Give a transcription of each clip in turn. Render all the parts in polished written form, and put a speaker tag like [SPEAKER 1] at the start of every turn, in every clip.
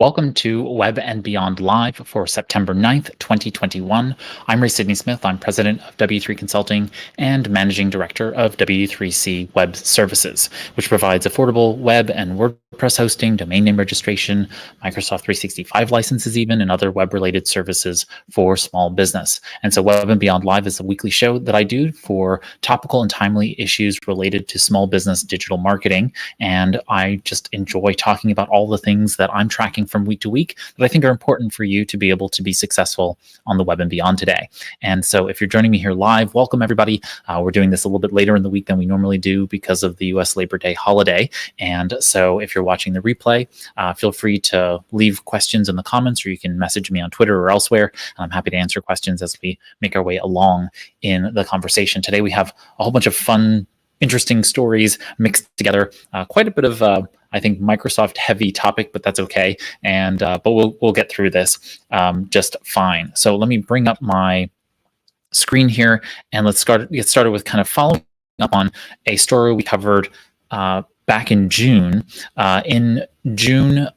[SPEAKER 1] Welcome to Web and Beyond Live for September 9th, 2021. I'm Ray Sidney Smith. I'm president of W3 Consulting and managing director of W3C Web Services, which provides affordable web and WordPress hosting, domain name registration, Microsoft 365 licenses even, and other web-related services for small business. And so Web and Beyond Live is a weekly show that I do for topical and timely issues related to small business digital marketing. And I just enjoy talking about all the things that I'm tracking from week to week that I think are important for you to be able to be successful on the web and beyond today. And so if you're joining me here live, welcome everybody. We're doing this a little bit later in the week than we normally do because of the US Labor Day holiday. And so if you're watching the replay, feel free to leave questions in the comments, or you can message me on Twitter or elsewhere. And I'm happy to answer questions as we make our way along in the conversation. Today we have a whole bunch of fun, interesting stories mixed together, quite a bit of I think Microsoft heavy topic, but that's okay. And but we'll get through this just fine. So let me bring up my screen here, and let's get started with kind of following up on a story we covered back in June. In June,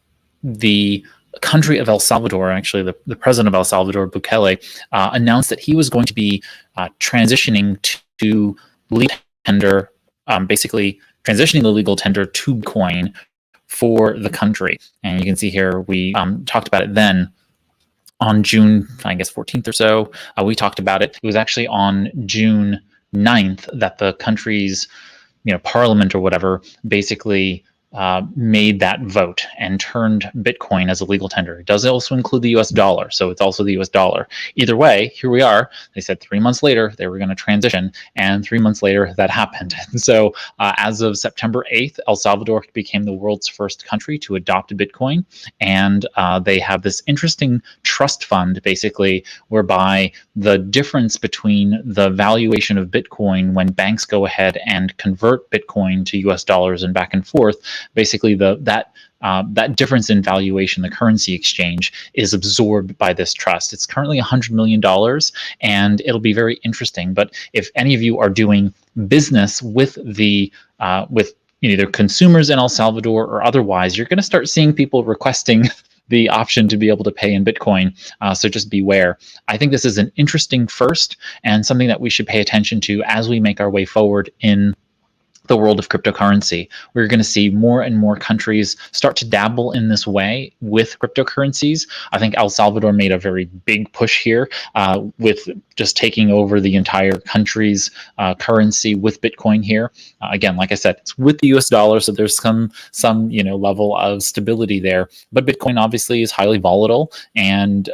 [SPEAKER 1] the country of El Salvador, actually the president of El Salvador, Bukele, announced that he was going to be transitioning to legal tender, basically transitioning the legal tender to Bitcoin for the country. And you can see here, we talked about it then on June, I guess, 14th or so. We talked about it. It was actually on June 9th that the country's parliament or whatever basically made that vote and turned Bitcoin as a legal tender. It does also include the US dollar, so it's also the US dollar. Either way, here we are. They said 3 months later they were going to transition, and 3 months later that happened. So as of September 8th, El Salvador became the world's first country to adopt Bitcoin, and they have this interesting trust fund, basically, whereby the difference between the valuation of Bitcoin when banks go ahead and convert Bitcoin to US dollars and back and forth, basically that difference in valuation, the currency exchange, is absorbed by this trust. It's currently $100 million, and it'll be very interesting. But if any of you are doing business with with either consumers in El Salvador or otherwise, you're going to start seeing people requesting the option to be able to pay in Bitcoin. So just beware. I think this is an interesting first and something that we should pay attention to as we make our way forward in the world of cryptocurrency. We're going to see more and more countries start to dabble in this way with cryptocurrencies. I think El Salvador made a very big push here with just taking over the entire country's currency with Bitcoin here. Again, like I said, it's with the US dollar, so there's some level of stability there. But Bitcoin obviously is highly volatile, and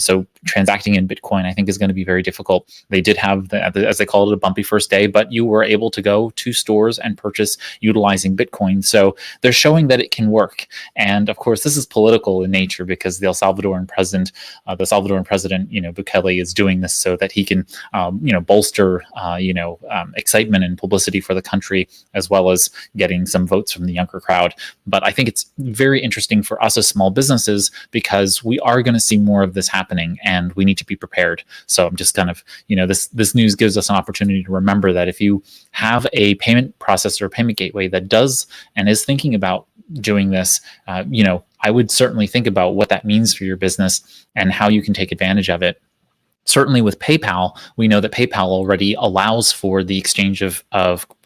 [SPEAKER 1] so transacting in Bitcoin, I think, is going to be very difficult. They did have, as they called it, a bumpy first day, but you were able to go to stores and purchase utilizing Bitcoin. So they're showing that it can work. And of course, this is political in nature because the Salvadoran president, Bukele, is doing this so that he can, bolster, excitement and publicity for the country, as well as getting some votes from the younger crowd. But I think it's very interesting for us as small businesses because we are going to see more of this happening, and we need to be prepared. So I'm just kind of, this news gives us an opportunity to remember that if you have a payment processor or payment gateway that does and is thinking about doing this, I would certainly think about what that means for your business and how you can take advantage of it. Certainly with PayPal, we know that PayPal already allows for the exchange of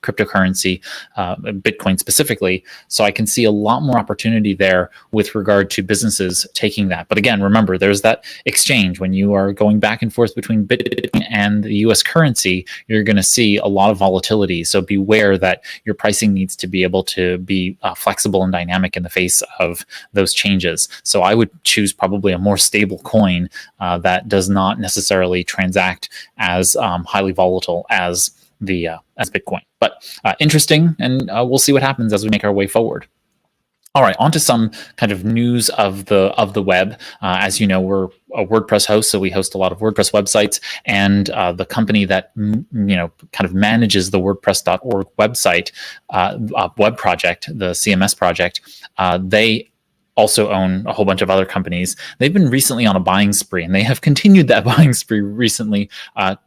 [SPEAKER 1] cryptocurrency, Bitcoin specifically. So I can see a lot more opportunity there with regard to businesses taking that. But again, remember, there's that exchange. When you are going back and forth between Bitcoin and the US currency, you're going to see a lot of volatility. So beware that your pricing needs to be able to be flexible and dynamic in the face of those changes. So I would choose probably a more stable coin that does not necessarily transact as highly volatile as Bitcoin. But interesting, and we'll see what happens as we make our way forward. All right, on to some kind of news of the web. As you know, we're a WordPress host, so we host a lot of WordPress websites, and the company that kind of manages the WordPress.org website web project, the CMS project, they also own a whole bunch of other companies. They've been recently on a buying spree, and they have continued that buying spree recently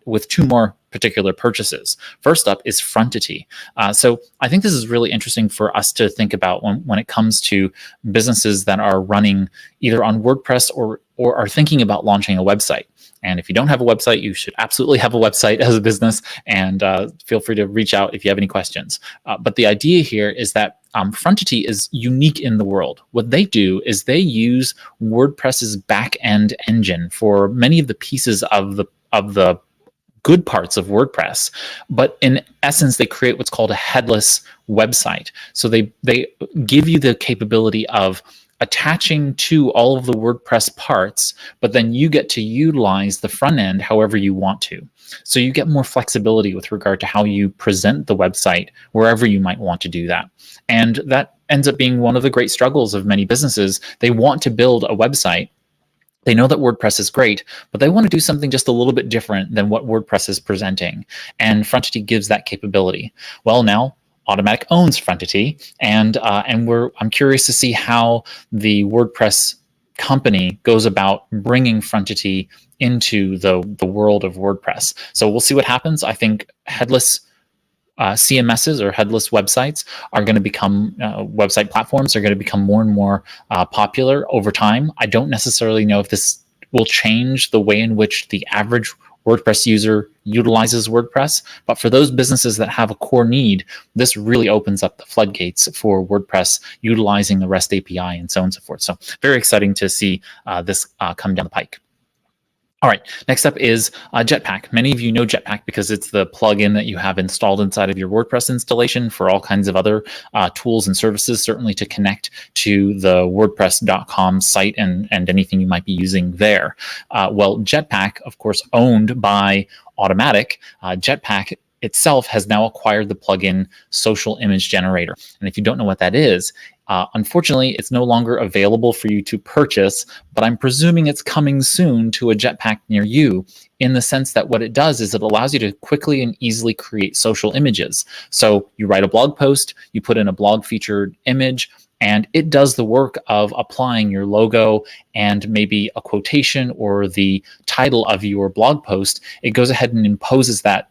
[SPEAKER 1] with two more particular purchases. First up is Frontity. So I think this is really interesting for us to think about when it comes to businesses that are running either on WordPress or are thinking about launching a website. And if you don't have a website, you should absolutely have a website as a business, and feel free to reach out if you have any questions. But the idea here is that Frontity is unique in the world. What they do is they use WordPress's back-end engine for many of the pieces of the good parts of WordPress, but in essence, they create what's called a headless website. So they give you the capability of attaching to all of the WordPress parts, but then you get to utilize the front end however you want to. So you get more flexibility with regard to how you present the website wherever you might want to do that. And that ends up being one of the great struggles of many businesses. They want to build a website. They know that WordPress is great, but they want to do something just a little bit different than what WordPress is presenting. And Frontity gives that capability. Well, now Automatic owns Frontity, and I'm curious to see how the WordPress company goes about bringing Frontity into the world of WordPress. So we'll see what happens. I think headless CMSs or headless websites are going to become website platforms are going to become more and more popular over time. I don't necessarily know if this will change the way in which the average WordPress user utilizes WordPress, but for those businesses that have a core need, this really opens up the floodgates for WordPress utilizing the REST API and so on and so forth. So very exciting to see this come down the pike. All right, next up is Jetpack. Many of you know Jetpack because it's the plugin that you have installed inside of your WordPress installation for all kinds of other tools and services, certainly to connect to the WordPress.com site and anything you might be using there. Well, Jetpack, of course, owned by Automatic, Jetpack itself has now acquired the plugin Social Image Generator. And if you don't know what that is, unfortunately, it's no longer available for you to purchase, but I'm presuming it's coming soon to a Jetpack near you, in the sense that what it does is it allows you to quickly and easily create social images. So you write a blog post, you put in a blog featured image, and it does the work of applying your logo and maybe a quotation or the title of your blog post. It goes ahead and impresses that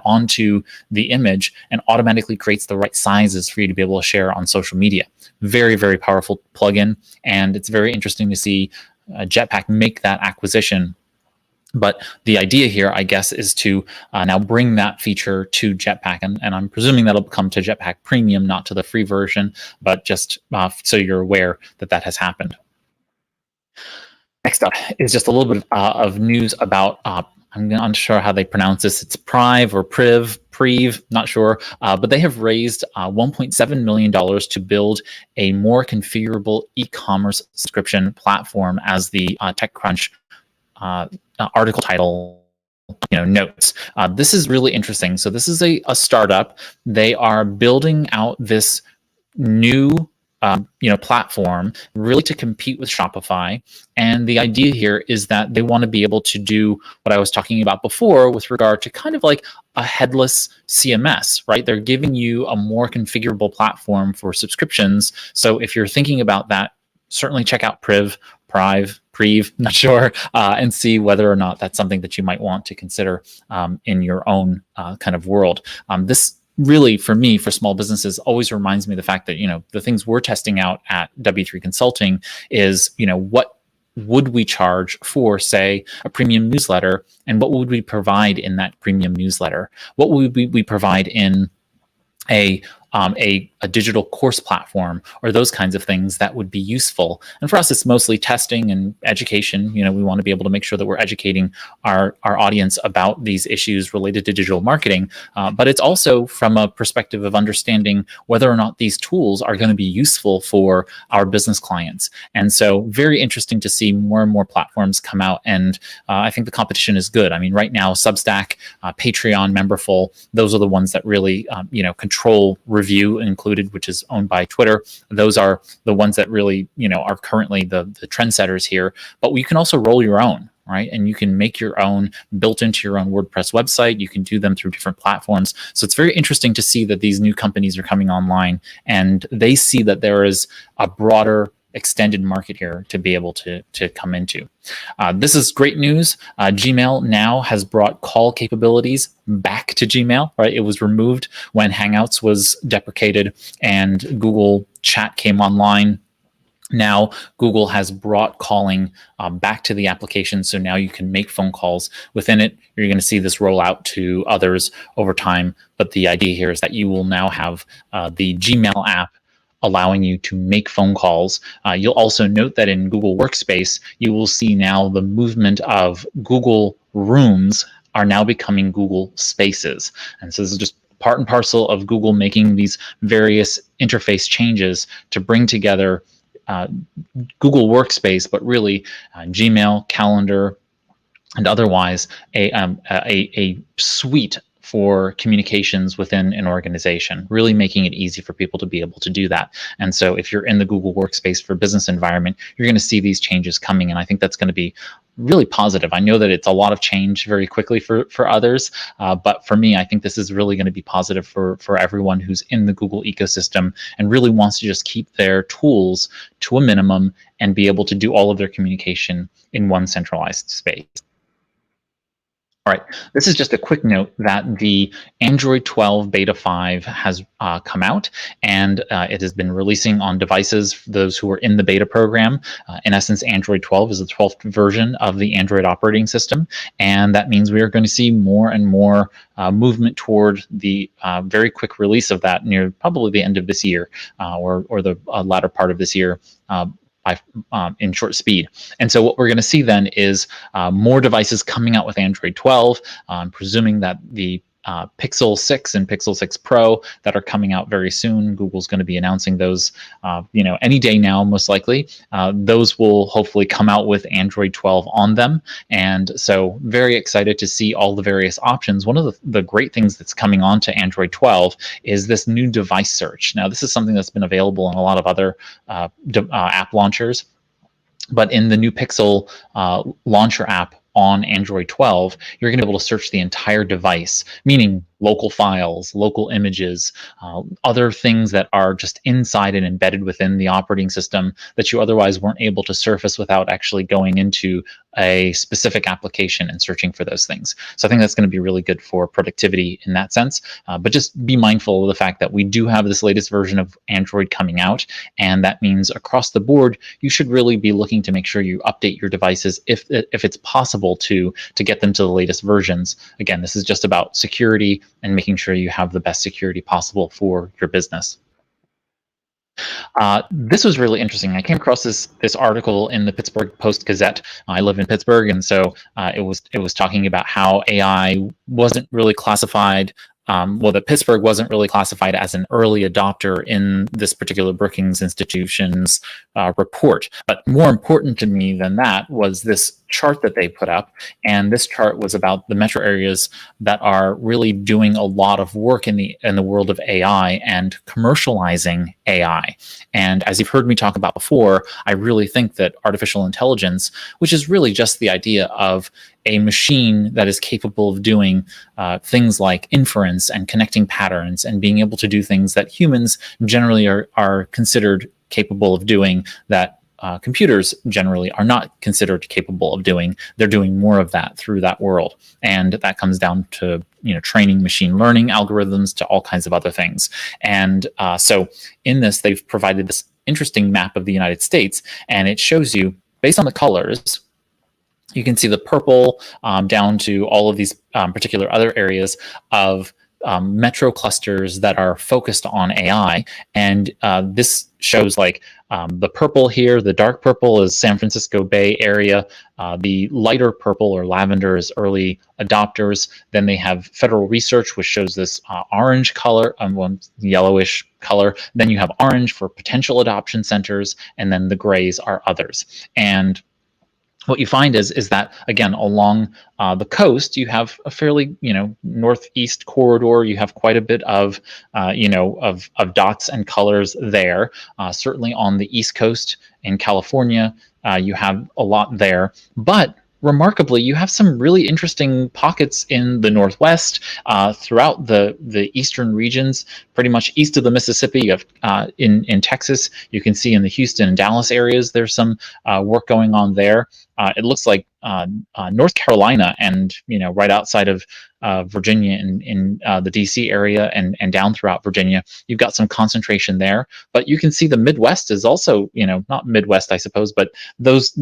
[SPEAKER 1] onto the image and automatically creates the right sizes for you to be able to share on social media. Very, very powerful plugin. And it's very interesting to see Jetpack make that acquisition. But the idea here, I guess, is to now bring that feature to Jetpack. And I'm presuming that'll come to Jetpack Premium, not to the free version, but just so you're aware that that has happened. Next up is just a little bit of news about, I'm unsure how they pronounce this. It's Prive or Prive, not sure. But they have raised $1.7 million to build a more configurable e-commerce subscription platform, as the TechCrunch article title notes. This is really interesting. So this is a startup. They are building out this new platform really to compete with Shopify. And the idea here is that they want to be able to do what I was talking about before with regard to kind of like a headless CMS, right? They're giving you a more configurable platform for subscriptions. So if you're thinking about that, certainly check out Prive, not sure, and see whether or not that's something that you might want to consider in your own kind of world. This really, for me, for small businesses, always reminds me of the fact that, the things we're testing out at W3 Consulting is, what would we charge for, say, a premium newsletter, and what would we provide in that premium newsletter? What would we provide in a digital course platform, or those kinds of things that would be useful. And for us, it's mostly testing and education. We want to be able to make sure that we're educating our audience about these issues related to digital marketing. But it's also from a perspective of understanding whether or not these tools are going to be useful for our business clients. And so very interesting to see more and more platforms come out. And I think the competition is good. I mean, right now, Substack, Patreon, Memberful, those are the ones that really, control review included, which is owned by Twitter. Those are the ones that really, are currently the trendsetters here. But you can also roll your own, right? And you can make your own built into your own WordPress website. You can do them through different platforms. So it's very interesting to see that these new companies are coming online, and they see that there is a broader extended market here to be able to come into. This is great news. Gmail now has brought call capabilities back to Gmail, right? It was removed when Hangouts was deprecated and Google Chat came online. Now, Google has brought calling back to the application, so now you can make phone calls within it. You're going to see this roll out to others over time, but the idea here is that you will now have the Gmail app allowing you to make phone calls. You'll also note that in Google Workspace, you will see now the movement of Google Rooms are now becoming Google Spaces. And so this is just part and parcel of Google making these various interface changes to bring together Google Workspace, but really Gmail, Calendar, and otherwise a suite for communications within an organization, really making it easy for people to be able to do that. And so if you're in the Google Workspace for business environment, you're going to see these changes coming, and I think that's going to be really positive. I know that it's a lot of change very quickly for others, but for me, I think this is really going to be positive for everyone who's in the Google ecosystem and really wants to just keep their tools to a minimum and be able to do all of their communication in one centralized space. All right, this is just a quick note that the Android 12 Beta 5 has come out, and it has been releasing on devices for those who are in the beta program. In essence, Android 12 is the 12th version of the Android operating system, and that means we are going to see more and more movement toward the very quick release of that near probably the end of this year or the latter part of this year. In short speed. And so what we're going to see then is more devices coming out with Android 12. I'm presuming that the Pixel 6 and Pixel 6 Pro that are coming out very soon. Google's going to be announcing those, any day now, most likely. Those will hopefully come out with Android 12 on them. And so very excited to see all the various options. One of the great things that's coming on to Android 12 is this new device search. Now, this is something that's been available in a lot of other app launchers, but in the new Pixel launcher app on Android 12, you're going to be able to search the entire device, meaning local files, local images, other things that are just inside and embedded within the operating system that you otherwise weren't able to surface without actually going into a specific application and searching for those things. So I think that's going to be really good for productivity in that sense. But just be mindful of the fact that we do have this latest version of Android coming out, and that means across the board, you should really be looking to make sure you update your devices if it's possible to get them to the latest versions. Again, this is just about security and making sure you have the best security possible for your business. This was really interesting. I came across this article in the Pittsburgh Post-Gazette. I live in Pittsburgh, and so it was talking about how AI wasn't really classified. That Pittsburgh wasn't really classified as an early adopter in this particular Brookings Institution's report. But more important to me than that was this chart that they put up, and this chart was about the metro areas that are really doing a lot of work in the world of AI and commercializing AI. And as you've heard me talk about before, I really think that artificial intelligence, which is really just the idea of a machine that is capable of doing things like inference and connecting patterns and being able to do things that humans generally are considered capable of doing, that computers generally are not considered capable of doing. They're doing more of that through that world. And that comes down to training machine learning algorithms to all kinds of other things. And so in this, they've provided this interesting map of the United States, and it shows you, based on the colors, you can see the purple down to all of these particular other areas of metro clusters that are focused on AI. And this shows like the purple here, the dark purple is San Francisco Bay Area. The lighter purple or lavender is early adopters. Then they have federal research, which shows this orange color, yellowish color. Then you have orange for potential adoption centers, and then the grays are others. And what you find is that, again, along the coast, you have a fairly, northeast corridor. You have quite a bit of, of dots and colors there. Certainly on the East Coast in California, you have a lot there. But remarkably, you have some really interesting pockets in the Northwest, throughout the eastern regions, pretty much east of the Mississippi. You have in Texas, you can see in the Houston and Dallas areas, there's some work going on there. It looks like North Carolina and right outside of Virginia in the DC area and down throughout Virginia, you've got some concentration there. But you can see the Midwest is also not Midwest, I suppose, but those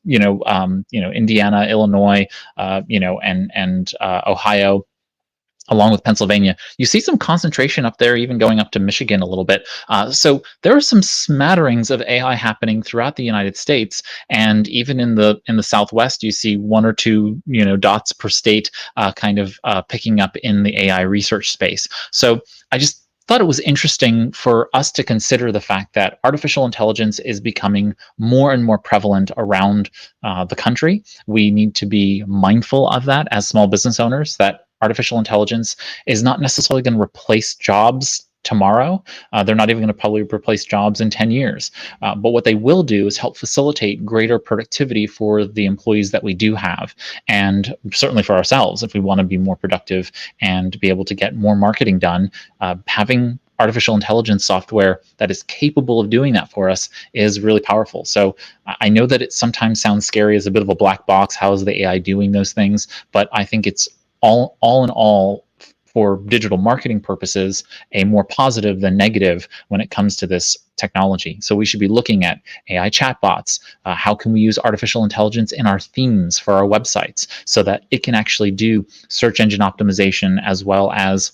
[SPEAKER 1] Indiana, Illinois, and Ohio, along with Pennsylvania. You see some concentration up there, even going up to Michigan a little bit. So there are some smatterings of AI happening throughout the United States, and even in the Southwest, you see one or two dots per state, kind of picking up in the AI research space. So I just thought it was interesting for us to consider the fact that artificial intelligence is becoming more and more prevalent around the country. We need to be mindful of that as small business owners, that artificial intelligence is not necessarily going to replace jobs tomorrow. They're not even going to probably replace jobs in 10 years. But what they will do is help facilitate greater productivity for the employees that we do have, and certainly for ourselves if we want to be more productive and be able to get more marketing done. Having artificial intelligence software that is capable of doing that for us is really powerful. So I know that it sometimes sounds scary as a bit of a black box. How is the AI doing those things? But I think it's all in all, for digital marketing purposes, a more positive than negative when it comes to this technology. So we should be looking at AI chatbots. How can we use artificial intelligence in our themes for our websites so that it can actually do search engine optimization as well as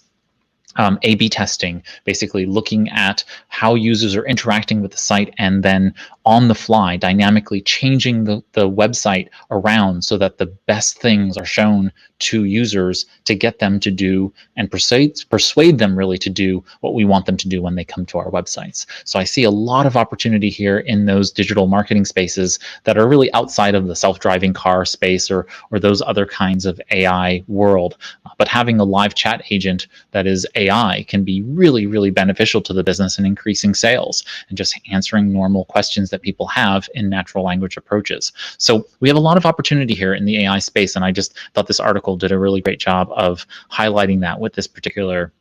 [SPEAKER 1] A/B testing, basically looking at how users are interacting with the site and then on the fly dynamically changing the website around so that the best things are shown to users to get them to do and persuade them really to do what we want them to do when they come to our websites. So I see a lot of opportunity here in those digital marketing spaces that are really outside of the self-driving car space or those other kinds of AI world. But having a live chat agent that is AI can be really, really beneficial to the business in increasing sales and just answering normal questions that people have in natural language approaches. So we have a lot of opportunity here in the AI space, and I just thought this article did a really great job of highlighting that with this particular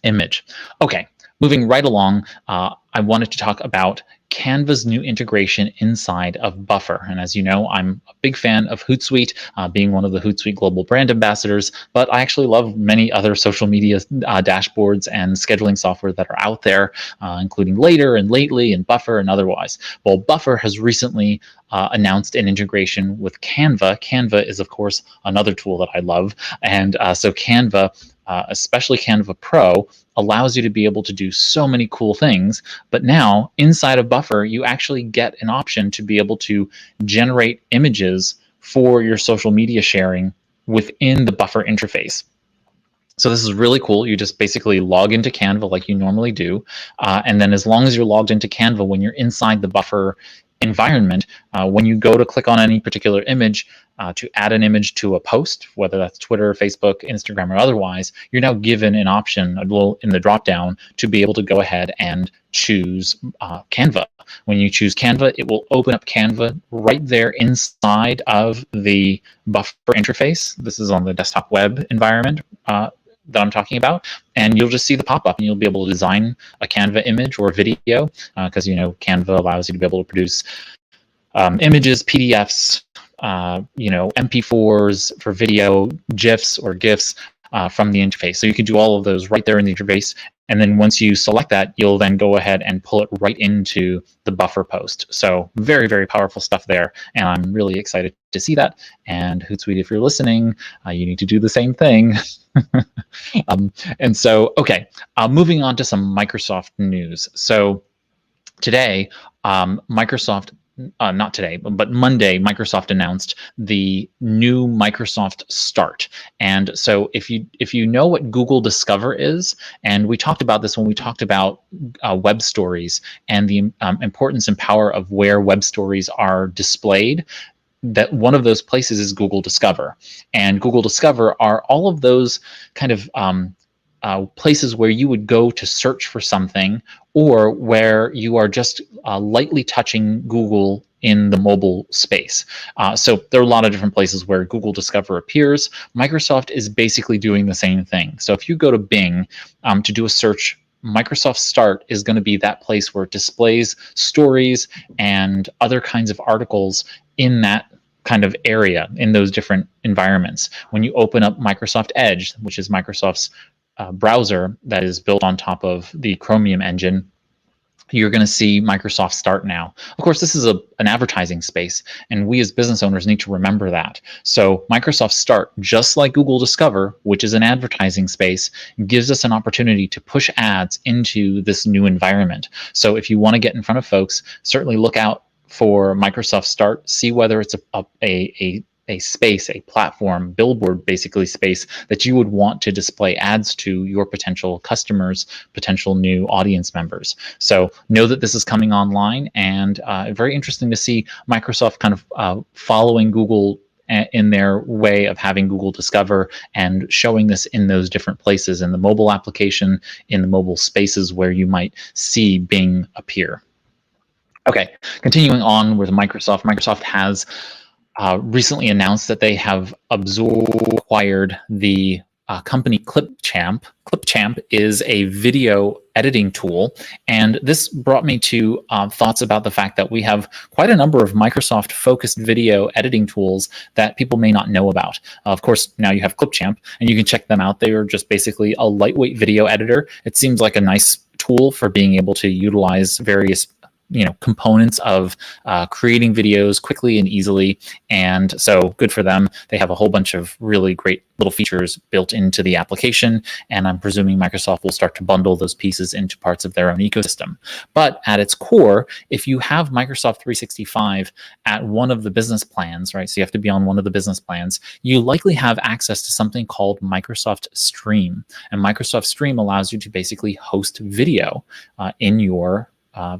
[SPEAKER 1] image. Okay, moving right along, I wanted to talk about Canva's new integration inside of Buffer. And as you know, I'm a big fan of Hootsuite, being one of the Hootsuite global brand ambassadors, but I actually love many other social media dashboards and scheduling software that are out there, including Later and Lately and Buffer and otherwise. Well, Buffer has recently announced an integration with Canva. Canva is, of course, another tool that I love. And so Canva, especially Canva Pro, allows you to be able to do so many cool things. But now inside of Buffer, you actually get an option to be able to generate images for your social media sharing within the Buffer interface. So this is really cool. You just basically log into Canva like you normally do. And then as long as you're logged into Canva, when you're inside the Buffer environment, when you go to click on any particular image to add an image to a post, whether that's Twitter, Facebook, Instagram, or otherwise, you're now given an option in the dropdown to be able to go ahead and choose Canva. When you choose Canva, it will open up Canva right there inside of the Buffer interface. This is on the desktop web environment that I'm talking about, and you'll just see the pop-up and you'll be able to design a Canva image or video, because Canva allows you to be able to produce images, PDFs, MP4s for video, GIFs or GIFs from the interface. So you can do all of those right there in the interface. And then once you select that, you'll then go ahead and pull it right into the Buffer post. So very, very powerful stuff there. And I'm really excited to see that. And Hootsuite, if you're listening, you need to do the same thing. And so, okay, moving on to some Microsoft news. So today, Microsoft, not today, but Monday, Microsoft announced the new Microsoft Start. And so if you know what Google Discover is, and we talked about this when we talked about web stories and the importance and power of where web stories are displayed, that one of those places is Google Discover. And Google Discover are all of those kind of places where you would go to search for something, or where you are just lightly touching Google in the mobile space. So there are a lot of different places where Google Discover appears. Microsoft is basically doing the same thing. So if you go to Bing to do a search, Microsoft Start is going to be that place where it displays stories and other kinds of articles in that kind of area, in those different environments. When you open up Microsoft Edge, which is Microsoft's browser that is built on top of the Chromium engine, you're going to see Microsoft Start now. Of course, this is an advertising space, and we as business owners need to remember that. So Microsoft Start, just like Google Discover, which is an advertising space, gives us an opportunity to push ads into this new environment. So if you want to get in front of folks, certainly look out for Microsoft Start, see whether it's a space, a platform, billboard basically space that you would want to display ads to your potential customers, potential new audience members. So know that this is coming online, and very interesting to see Microsoft kind of following Google in their way of having Google Discover and showing this in those different places, in the mobile application, in the mobile spaces where you might see Bing appear. Okay, continuing on with Microsoft. Microsoft has recently announced that they have acquired the company ClipChamp. ClipChamp is a video editing tool, and this brought me to thoughts about the fact that we have quite a number of Microsoft-focused video editing tools that people may not know about. Of course, now you have ClipChamp, and you can check them out. They are just basically a lightweight video editor. It seems like a nice tool for being able to utilize various components of creating videos quickly and easily, and so good for them. They have a whole bunch of really great little features built into the application, and I'm presuming Microsoft will start to bundle those pieces into parts of their own ecosystem. But at its core, if you have Microsoft 365 at one of the business plans, right, so you have to be on one of the business plans, you likely have access to something called Microsoft Stream, and Microsoft Stream allows you to basically host video in your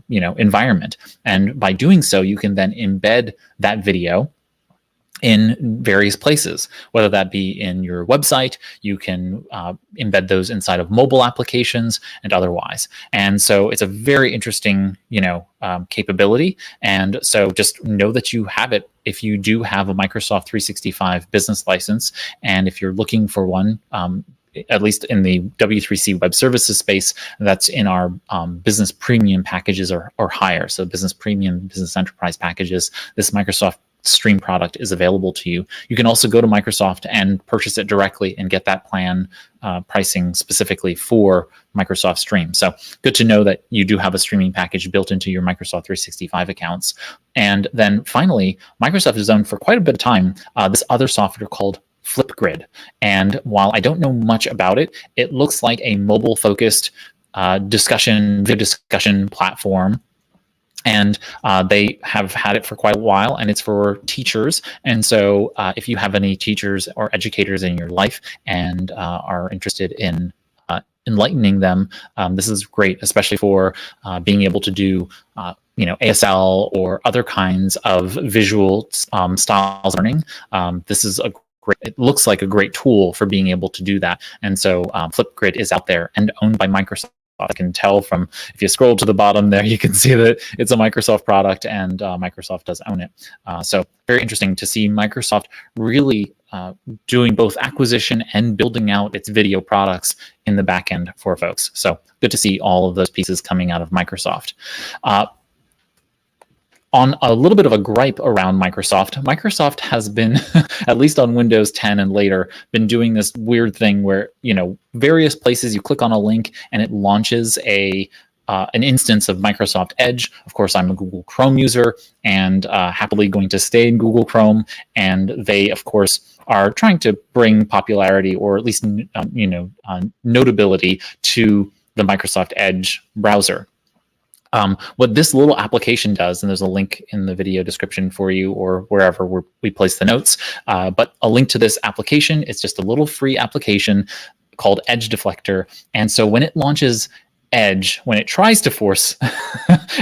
[SPEAKER 1] environment. And by doing so, you can then embed that video in various places, whether that be in your website. You can embed those inside of mobile applications and otherwise. And so it's a very interesting, capability. And so just know that you have it if you do have a Microsoft 365 business license. And if you're looking for one, at least in the W3C web services space, that's in our business premium packages or higher. So business premium, business enterprise packages, this Microsoft Stream product is available to you. You can also go to Microsoft and purchase it directly and get that plan pricing specifically for Microsoft Stream. So good to know that you do have a streaming package built into your Microsoft 365 accounts. And then finally, Microsoft has owned for quite a bit of time this other software called Flipgrid. And while I don't know much about it, it looks like a mobile-focused video discussion platform. And they have had it for quite a while, and it's for teachers. And so if you have any teachers or educators in your life and are interested in enlightening them, this is great, especially for being able to do ASL or other kinds of visual styles learning. This is it looks like a great tool for being able to do that. And so Flipgrid is out there and owned by Microsoft. I can tell from, if you scroll to the bottom there, you can see that it's a Microsoft product, and Microsoft does own it. So very interesting to see Microsoft really doing both acquisition and building out its video products in the back end for folks. So good to see all of those pieces coming out of Microsoft. On a little bit of a gripe around Microsoft, Microsoft has been, at least on Windows 10 and later, been doing this weird thing where, various places you click on a link and it launches an instance of Microsoft Edge. Of course, I'm a Google Chrome user and happily going to stay in Google Chrome. And they, of course, are trying to bring popularity, or at least, notability to the Microsoft Edge browser. What this little application does, and there's a link in the video description for you or wherever we place the notes, but a link to this application, it's just a little free application called Edge Deflector. And so when it launches Edge, when it tries to force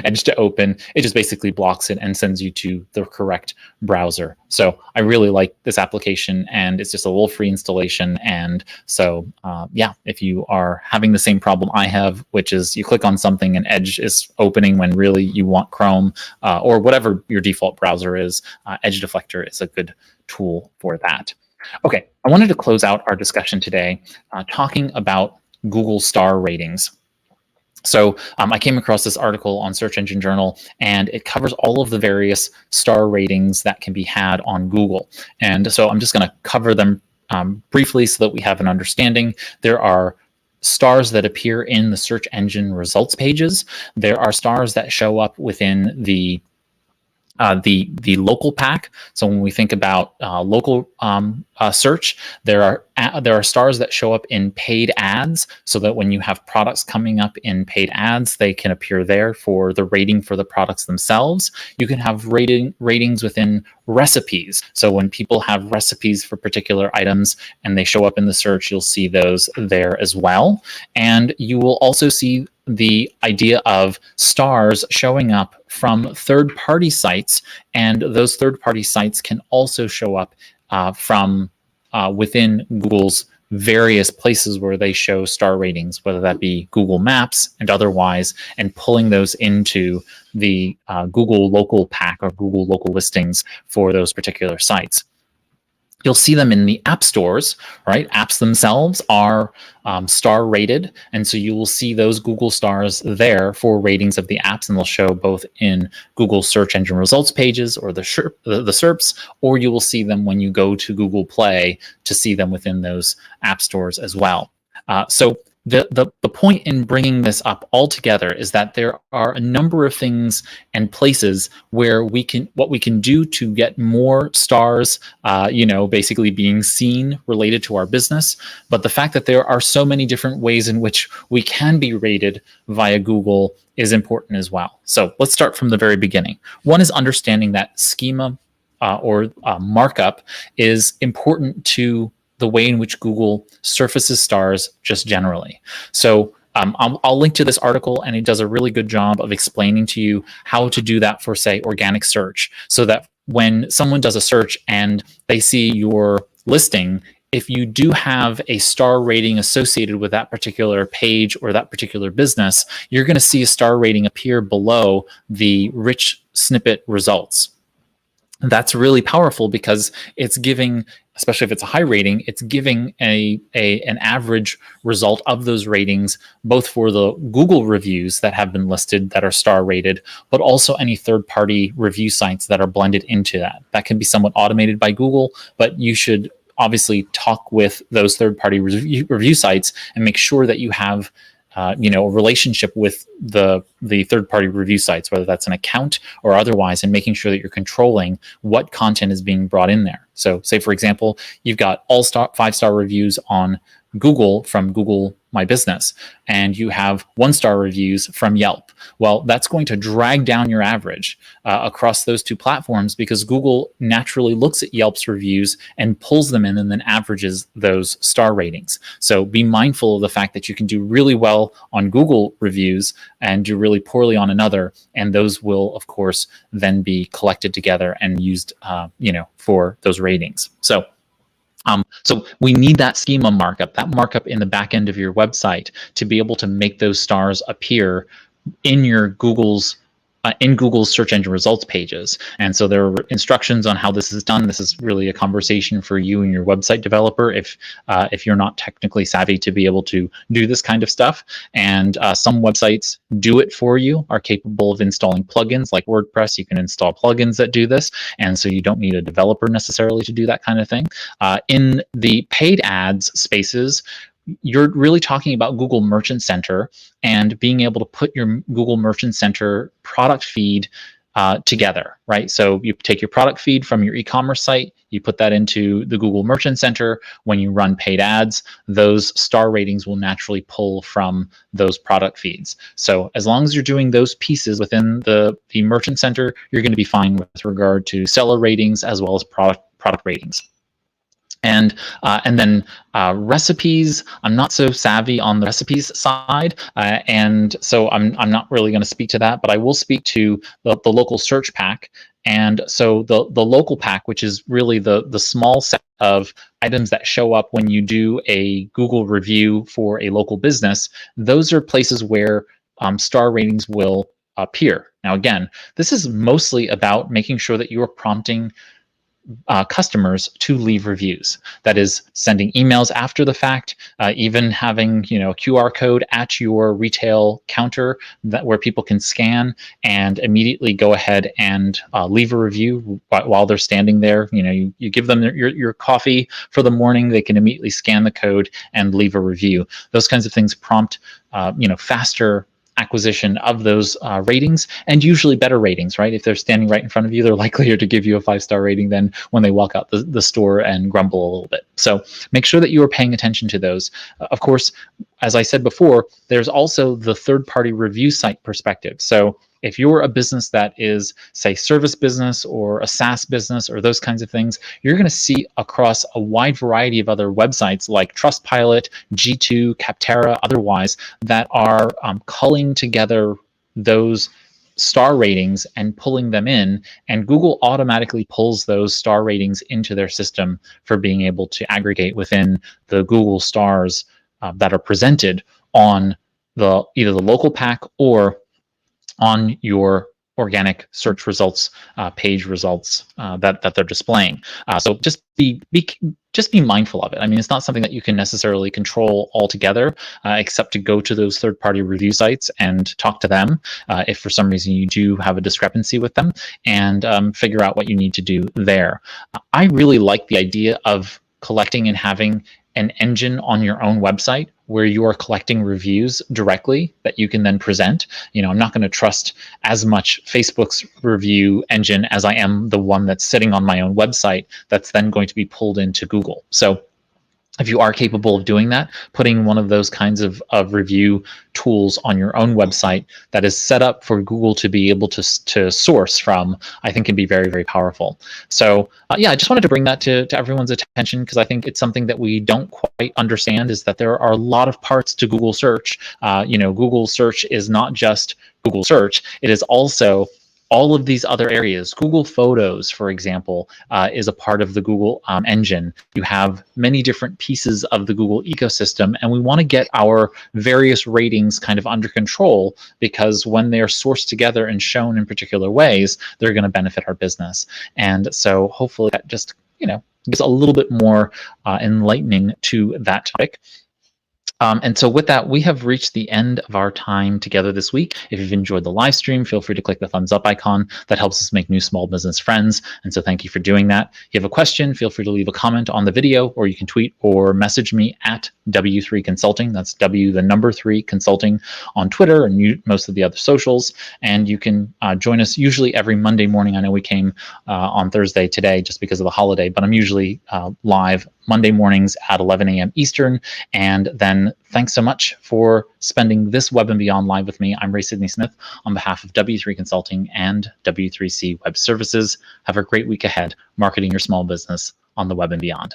[SPEAKER 1] Edge to open, it just basically blocks it and sends you to the correct browser. So I really like this application, and it's just a little free installation. And so, yeah, if you are having the same problem I have, which is you click on something and Edge is opening when really you want Chrome or whatever your default browser is, Edge Deflector is a good tool for that. Okay, I wanted to close out our discussion today talking about Google star ratings. So I came across this article on Search Engine Journal, and it covers all of the various star ratings that can be had on Google. And so I'm just going to cover them briefly so that we have an understanding. There are stars that appear in the search engine results pages. There are stars that show up within the local pack. So when we think about local search, there are stars that show up in paid ads, so that when you have products coming up in paid ads, they can appear there for the rating for the products themselves. You can have ratings within recipes. So when people have recipes for particular items and they show up in the search, you'll see those there as well. And you will also see the idea of stars showing up from third-party sites, and those third-party sites can also show up from within Google's various places where they show star ratings, whether that be Google Maps and otherwise, and pulling those into the Google local pack or Google local listings for those particular sites. You'll see them in the app stores, right? Apps themselves are star rated, and so you will see those Google stars there for ratings of the apps, and they'll show both in Google search engine results pages or the SERPs, or you will see them when you go to Google Play to see them within those app stores as well. So the point in bringing this up all together is that there are a number of things and places where what we can do to get more stars, basically being seen related to our business. But the fact that there are so many different ways in which we can be rated via Google is important as well. So let's start from the very beginning. One is understanding that schema or markup is important to the way in which Google surfaces stars just generally. So I'll link to this article, and it does a really good job of explaining to you how to do that for, say, organic search, so that when someone does a search and they see your listing, if you do have a star rating associated with that particular page or that particular business, you're going to see a star rating appear below the rich snippet results. That's really powerful because it's giving, especially if it's a high rating, it's giving an average result of those ratings, both for the Google reviews that have been listed that are star rated, but also any third-party review sites that are blended into that. That can be somewhat automated by Google, but you should obviously talk with those third-party review sites and make sure that you have a relationship with the third-party review sites, whether that's an account or otherwise, and making sure that you're controlling what content is being brought in there. So say, for example, you've got all 5-star reviews on Google from Google My Business, and you have 1-star reviews from Yelp. Well, that's going to drag down your average across those two platforms, because Google naturally looks at Yelp's reviews and pulls them in and then averages those star ratings. So be mindful of the fact that you can do really well on Google reviews and do really poorly on another, and those will, of course, then be collected together and used, for those ratings. So we need that schema markup, that markup in the back end of your website, to be able to make those stars appear in your Google's search engine results pages. And so there are instructions on how this is done. This is really a conversation for you and your website developer if you're not technically savvy to be able to do this kind of stuff. And some websites do it for you, are capable of installing plugins like WordPress. You can install plugins that do this, and so you don't need a developer necessarily to do that kind of thing. In the paid ads spaces, you're really talking about Google Merchant Center and being able to put your Google Merchant Center product feed together, right? So you take your product feed from your e-commerce site, you put that into the Google Merchant Center. When you run paid ads, those star ratings will naturally pull from those product feeds. So as long as you're doing those pieces within the Merchant Center, you're going to be fine with regard to seller ratings as well as product ratings. And then recipes, I'm not so savvy on the recipes side, and so I'm not really going to speak to that, but I will speak to the local search pack. And so the local pack, which is really the small set of items that show up when you do a Google review for a local business, those are places where star ratings will appear. Now, again, this is mostly about making sure that you are prompting customers to leave reviews. That is sending emails after the fact, even having a QR code at your retail counter where people can scan and immediately go ahead and leave a review while they're standing there. You give them your coffee for the morning, they can immediately scan the code and leave a review. Those kinds of things prompt faster acquisition of those ratings, and usually better ratings, right? If they're standing right in front of you, they're likelier to give you a 5-star rating than when they walk out the store and grumble a little bit. So make sure that you are paying attention to those. Of course, as I said before, there's also the third-party review site perspective. So if you're a business that is, say, service business or a SaaS business or those kinds of things, you're going to see across a wide variety of other websites like Trustpilot, G2, Capterra, otherwise, that are culling together those star ratings and pulling them in, and Google automatically pulls those star ratings into their system for being able to aggregate within the Google stars that are presented on either the local pack or on your organic search results, page results that they're displaying. So just be mindful of it. I mean, it's not something that you can necessarily control altogether, except to go to those third-party review sites and talk to them if for some reason you do have a discrepancy with them, and figure out what you need to do there. I really like the idea of collecting and having an engine on your own website where you are collecting reviews directly that you can then present. I'm not going to trust as much Facebook's review engine as I am the one that's sitting on my own website that's then going to be pulled into Google. So if you are capable of doing that, putting one of those kinds of review tools on your own website that is set up for Google to be able to source from, I think can be very, very powerful. So yeah, I just wanted to bring that to everyone's attention, because I think it's something that we don't quite understand, is that there are a lot of parts to Google search. Google search is not just Google search. It is also all of these other areas. Google Photos, for example, is a part of the Google engine. You have many different pieces of the Google ecosystem, and we want to get our various ratings kind of under control, because when they're sourced together and shown in particular ways, they're going to benefit our business. And so hopefully that just gives a little bit more enlightening to that topic. And so with that, we have reached the end of our time together this week. If you've enjoyed the live stream, feel free to click the thumbs up icon. That helps us make new small business friends. And so thank you for doing that. If you have a question, feel free to leave a comment on the video, or you can tweet or message me at W3 Consulting. That's W3 Consulting on Twitter and most of the other socials. And you can join us usually every Monday morning. I know we came on Thursday today just because of the holiday, but I'm usually live Monday mornings at 11 a.m. Eastern. And then thanks so much for spending this Web and Beyond live with me. I'm Ray Sidney Smith on behalf of W3 Consulting and W3C Web Services. Have a great week ahead, marketing your small business on the Web and Beyond.